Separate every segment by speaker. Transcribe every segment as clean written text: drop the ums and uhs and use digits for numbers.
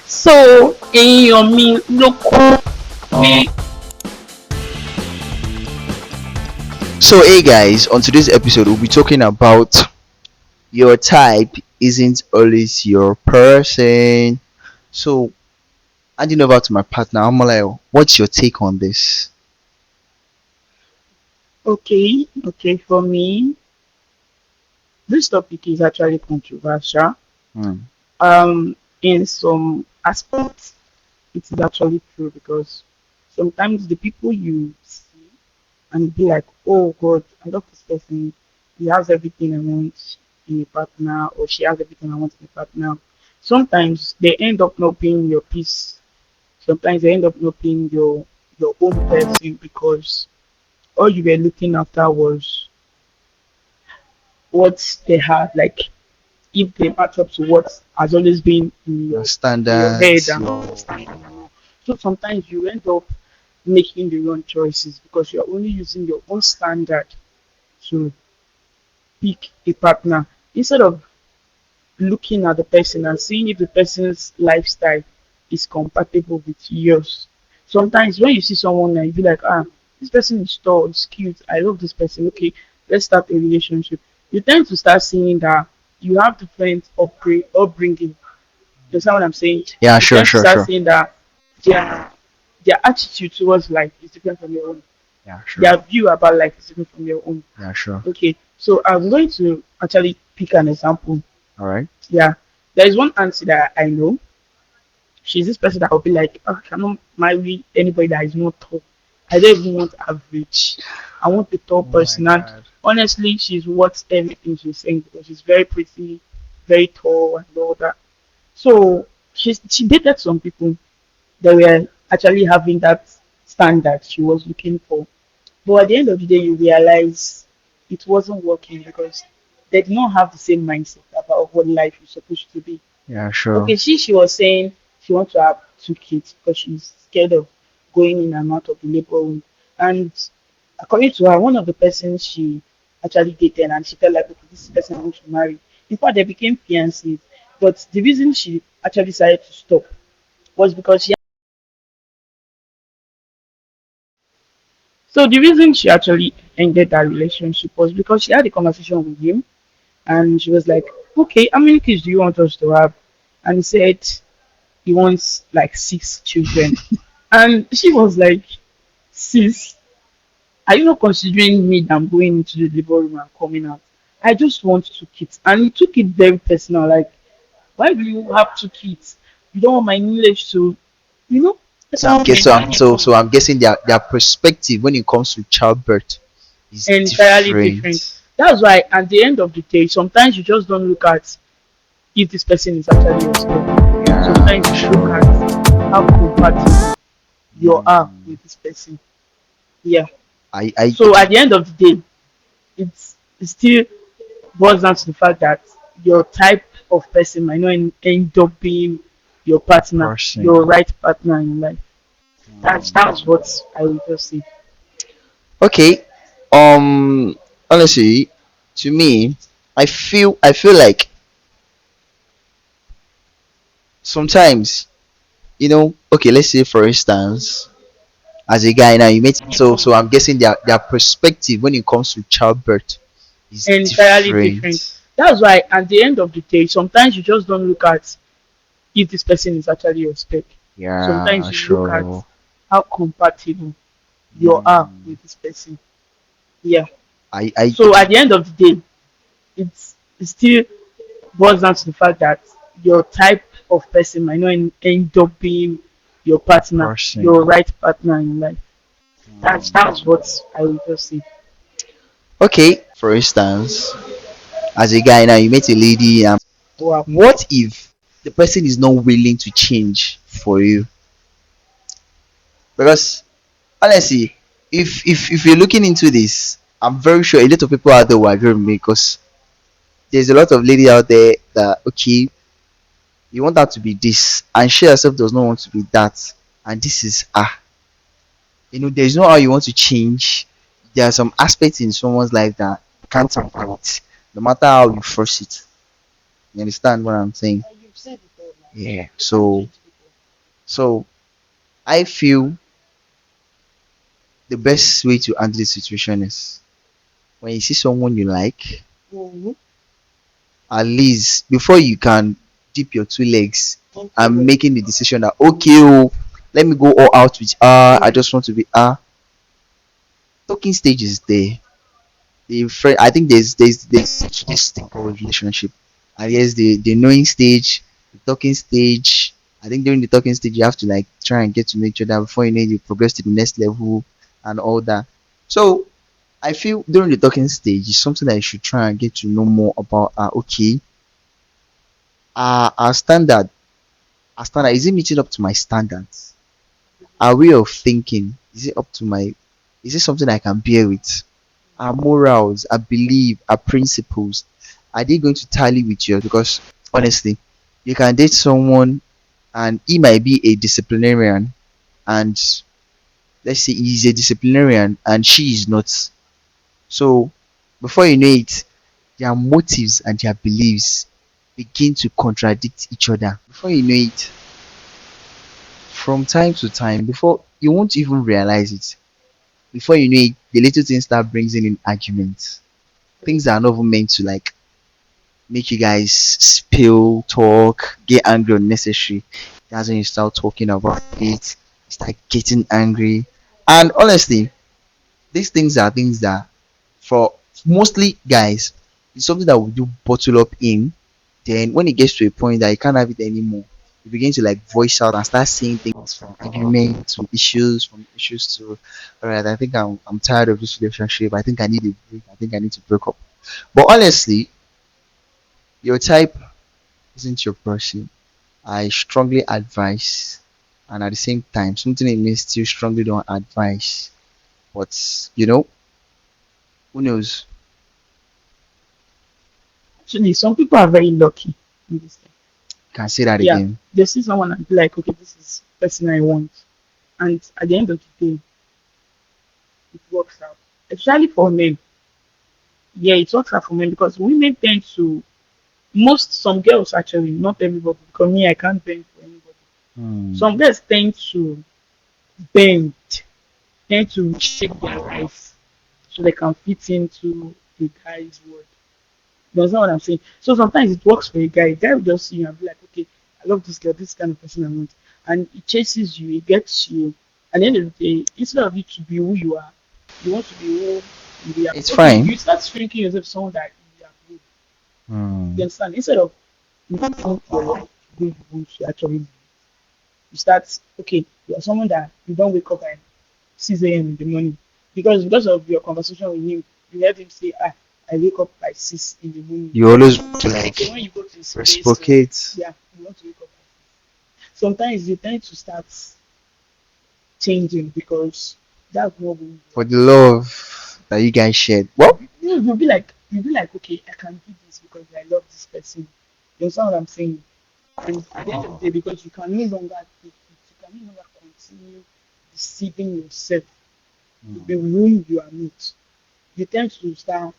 Speaker 1: So èèyàn mi ló kó ní.
Speaker 2: So, hey guys, on today's episode, we'll be talking about your type isn't always your person. So, handing over to my partner, Amalayo, what's your take on this?
Speaker 1: Okay, for me, this topic is actually controversial.
Speaker 2: Hmm.
Speaker 1: In some aspects, it is actually true because sometimes the people you see and be like, oh God, I love this person. He has everything I want in a partner, or she has everything I want in a partner. Sometimes they end up not being your peace. Sometimes they end up not being your own person because all you were looking after was what they had, like if they match up to what has always been
Speaker 2: Your
Speaker 1: in your head
Speaker 2: standards,
Speaker 1: and
Speaker 2: your
Speaker 1: understanding. So sometimes you end up making the wrong choices because you're only using your own standard to pick a partner instead of looking at the person and seeing if the person's lifestyle is compatible with yours. Sometimes when you see someone and you be like, this person is tall, is cute, I love this person, okay, let's start a relationship. You tend to start seeing that you have different upbringing. You understand what I'm saying?
Speaker 2: yeah,
Speaker 1: You
Speaker 2: sure,
Speaker 1: tend to
Speaker 2: sure,
Speaker 1: start
Speaker 2: sure,
Speaker 1: seeing that their their attitude towards life is different from your own.
Speaker 2: yeah, sure,
Speaker 1: Their view about life is different from your own.
Speaker 2: yeah, sure.
Speaker 1: Okay, so I'm going to actually pick an example.
Speaker 2: All right.
Speaker 1: Yeah, there is one auntie that I know. She's this person that will be like, oh, I cannot marry anybody that is not tall. I don't even want average. I want a tall
Speaker 2: Oh my
Speaker 1: person. And
Speaker 2: God.
Speaker 1: honestly, she's worth everything she's saying because she's very pretty, very tall, and all that. So she dated some people that were actually having that standard she was looking for. But at the end of the day, you realize it wasn't working because they did not have the same mindset about what life is supposed to be.
Speaker 2: Yeah, sure.
Speaker 1: Okay, she was saying she wants to have two kids because she's scared of going in and out of the labor room. And according to her, one of the persons she actually dated and she felt like, okay, this person I want to marry. In fact, they became fiancés. But the reason she actually decided to stop was because she. So the reason she actually ended that relationship was because she had a conversation with him and she was like, okay, how many kids do you want us to have? And he said he wants like six children. And she was like, sis, are you not considering me that I'm going into the labor room and coming out? I just want two kids. And he took it very personal. Like, why do you have two kids? You don't want my knowledge to, you know? That's
Speaker 2: So I'm
Speaker 1: how
Speaker 2: guess
Speaker 1: men
Speaker 2: so
Speaker 1: are
Speaker 2: I'm so I'm guessing their perspective when it comes to childbirth is
Speaker 1: entirely different.
Speaker 2: different.
Speaker 1: That's why at the end of the day, sometimes you just don't look at if this person is actually your spec. Sometimes
Speaker 2: Yeah,
Speaker 1: you look at
Speaker 2: sure.
Speaker 1: how compatible you are
Speaker 2: Hmm.
Speaker 1: with this person. Yeah.
Speaker 2: I
Speaker 1: So at the end of the day, it still boils down to the fact that your type of person might not end up being your partner,
Speaker 2: person.
Speaker 1: your right partner in life. That's what I would just say.
Speaker 2: Okay. Honestly, to me, I feel like sometimes, okay, let's say for instance, as a guy now you met so I'm guessing their perspective when it comes to childbirth is
Speaker 1: Entirely different.
Speaker 2: different.
Speaker 1: That's why at the end of the day, sometimes you just don't look at if this person is actually your spec.
Speaker 2: Yeah,
Speaker 1: Sometimes you look at
Speaker 2: sure.
Speaker 1: how compatible you are
Speaker 2: Mm,
Speaker 1: with this person. Yeah.
Speaker 2: I
Speaker 1: So at the end of the day, it still boils down to the fact that your type of person might not end up being your partner,
Speaker 2: person.
Speaker 1: your right partner in life. That's what I would just say.
Speaker 2: Okay, for instance, as a guy now you met a lady.
Speaker 1: Wow.
Speaker 2: What if the person is not willing to change for you? Because honestly, if you're looking into this, I'm very sure a lot of people out there will agree with me because there's a lot of lady out there that, okay, you want her to be this and she herself does not want to be that, and this is there's no how you want to change. There are some aspects in someone's life that you can't avoid no matter how you force it. You understand what I'm saying?
Speaker 1: You've said it all now.
Speaker 2: Yeah.
Speaker 1: You can't
Speaker 2: So
Speaker 1: change people.
Speaker 2: So I feel the best way to handle the situation is when you see someone you like,
Speaker 1: Mm-hmm.
Speaker 2: at least before you can dip your two legs and
Speaker 1: Okay.
Speaker 2: making the decision that okay, oh, let me go all out with I
Speaker 1: Mm.
Speaker 2: just want to be talking stage is there. The friend, I think there's this thing called relationship. I guess the knowing stage, the talking stage. I think during the talking stage you have to like try and get to know each other before you know it, you progress to the next level and all that. So I feel during the talking stage is something that you should try and get to know more about. Okay, our standard, is it meeting up to my standards? Our way of thinking, is it up to my? Is it something I can bear with? Our morals, our belief, our principles, are they going to tally with yours? Because honestly, you can date someone and he might be a disciplinarian, and let's say he's a disciplinarian and she is not. So before you know it, their motives and their beliefs begin to contradict each other. Before you know it, from time to time, before you won't even realize it, before you know it, the little things start bringing in arguments. Things that are not even meant to like make you guys spill, talk, get angry unnecessary. That's when you start talking about it, you start getting angry. And honestly, these things are things that for mostly guys, it's something that we do bottle up in. Then when it gets to a point that you can't have it anymore, you begin to like voice out and start saying things from argument to issues, from issues to all right, I think I'm tired of this relationship. I think I need a break. I think I need to break up. But honestly, your type isn't your person. I strongly advise, and at the same time, something in me still strongly don't advise. But who knows?
Speaker 1: Actually, some people are very lucky in this thing.
Speaker 2: Can say that
Speaker 1: Yeah,
Speaker 2: again.
Speaker 1: they see someone and be like, okay, this is the person I want, and at the end of the day, it works out. Especially for men, yeah, it works out for men because women tend to some girls actually, not everybody. Because me, I can't bend for anybody.
Speaker 2: Hmm.
Speaker 1: Some girls bend, tend to shape their life so they can fit into the guy's world. You understand what I'm saying? So sometimes it works for a guy. A guy will just see you and be like, okay, I love this girl, this kind of person I want. And it chases you, it gets you. At the end of the day, instead of you to be who you are, you want to be who you are.
Speaker 2: It's
Speaker 1: Okay,
Speaker 2: fine.
Speaker 1: you start shrinking yourself someone that you are good. You
Speaker 2: Hmm.
Speaker 1: understand? Instead of you want your life the way you want to actually live, you start, okay, you're someone that you don't wake up at 6 a.m. in the morning. Because of your conversation with him, you heard him say, I wake up by 6 in the morning.
Speaker 2: You always want to
Speaker 1: So
Speaker 2: like
Speaker 1: when you go to his place,
Speaker 2: reciprocate
Speaker 1: yeah, you want to wake up. Sometimes you tend to start changing because that's not going
Speaker 2: for
Speaker 1: well.
Speaker 2: the love that you guys shared. Well,
Speaker 1: You'll be like, okay, I can do this because I love this person. You understand what I'm saying? And at the end of the day, because you can no longer take it, you can no longer continue deceiving yourself to be whom you are not. You tend to start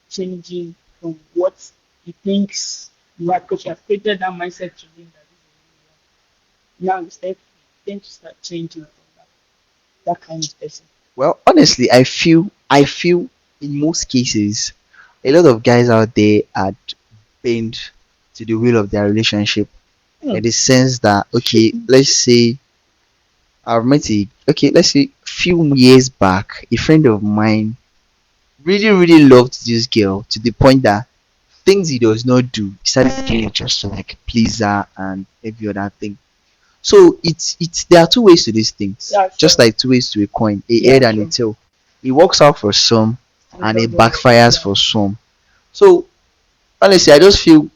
Speaker 1: changing from what he thinks you are, because you have created that mindset to him that this is who you are. Now you tend to start changing from that kind of person.
Speaker 2: honestly, I feel in most cases, a lot of guys out there are bend to the will of their relationship
Speaker 1: Hmm.
Speaker 2: in the sense that okay, let's say I've met a okay, let's say few years back, a friend of mine really really loved this girl to the point that things he does not do, he started doing it just to like please her and every other thing. So it's there are two ways to these things,
Speaker 1: Yeah,
Speaker 2: just
Speaker 1: sure.
Speaker 2: like two ways to a coin, a
Speaker 1: Yeah,
Speaker 2: head and a
Speaker 1: sure.
Speaker 2: tail. It works out for some
Speaker 1: And it
Speaker 2: and it
Speaker 1: doesn't work.
Speaker 2: backfires
Speaker 1: Yeah.
Speaker 2: for some. So honestly, I just feel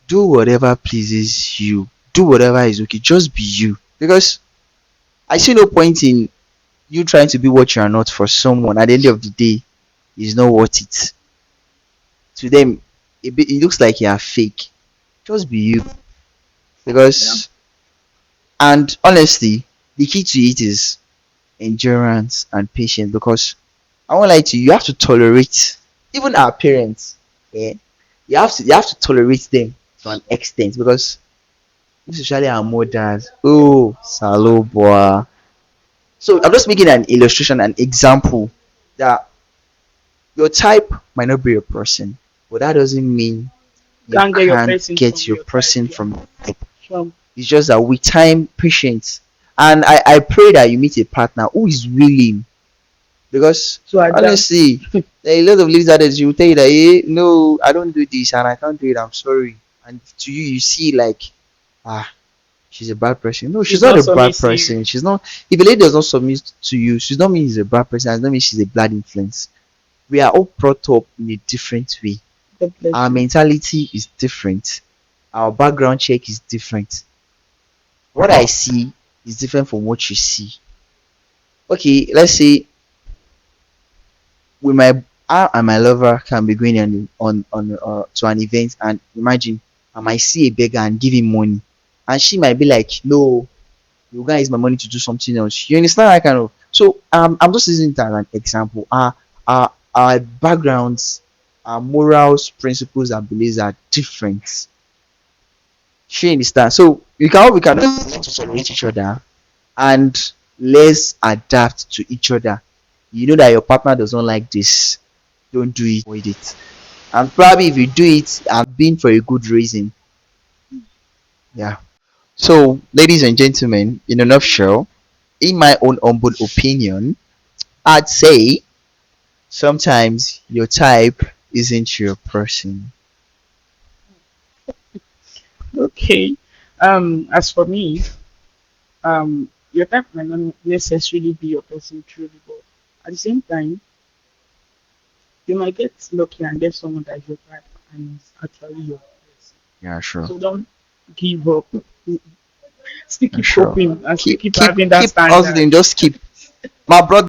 Speaker 2: do whatever pleases you. Do whatever is okay. Just be you. Because I see no point in you trying to be what you are not for someone. At the end of the day, is not worth it. To them, it looks like you are fake. Just be you.
Speaker 1: Yeah.
Speaker 2: Because and honestly, the key to it is endurance and patience. Because I won't lie to you, you have to tolerate even our parents. Yeah, you have to tolerate them to an extent because especially our mothers. Oh, Saloboa. So I'm just making an illustration, an example that your type might not be your person, but that doesn't mean you
Speaker 1: Can't get your
Speaker 2: can't
Speaker 1: person
Speaker 2: get
Speaker 1: from
Speaker 2: your
Speaker 1: your type.
Speaker 2: person
Speaker 1: Yeah.
Speaker 2: from your type.
Speaker 1: From
Speaker 2: It's just that with time, patience, and I pray that you meet a partner who is willing. Because
Speaker 1: to adapt.
Speaker 2: honestly, there are a lot of ladies out there who will tell you that, hey, no, I don't do this and I can't do it. I'm sorry. And to you, you see like, ah, she's a bad person. No, she's
Speaker 1: She's
Speaker 2: not
Speaker 1: not
Speaker 2: a bad
Speaker 1: submissive.
Speaker 2: person. She's not. If a lady does not submit to you, she's not mean she's a bad person. It does not mean she's a bad influence. We are all brought up in a different way.
Speaker 1: God bless
Speaker 2: Our
Speaker 1: you.
Speaker 2: mentality is different. Our background check is different. What I see is different from what you see. Okay, let's say we might I and my lover can be going on to an event, and imagine I might see a beggar and give him money, and she might be like, no, you guys use my money to do something else. You understand that kind of. So I'm just using it as an example. Our backgrounds, our morals, principles, and beliefs are different. She understand. So we can learn to tolerate each other, and let's adapt to each other. You know that your partner does not like this, don't do it, avoid it. And probably if you do it, I've been for a good reason. Yeah. So, ladies and gentlemen, in a nutshell, in my own humble opinion, I'd say sometimes your type isn't your person.
Speaker 1: Okay. As for me, your type might not necessarily be your person truly, but at the same time, you might get lucky and get someone that is your type and it's actually your person.
Speaker 2: Yeah, sure.
Speaker 1: So don't give up. Still
Speaker 2: Yeah,
Speaker 1: keep
Speaker 2: sure.
Speaker 1: hoping and still
Speaker 2: Keep
Speaker 1: keep
Speaker 2: keep
Speaker 1: having that
Speaker 2: keep
Speaker 1: standard.
Speaker 2: hustling, just keep. My brother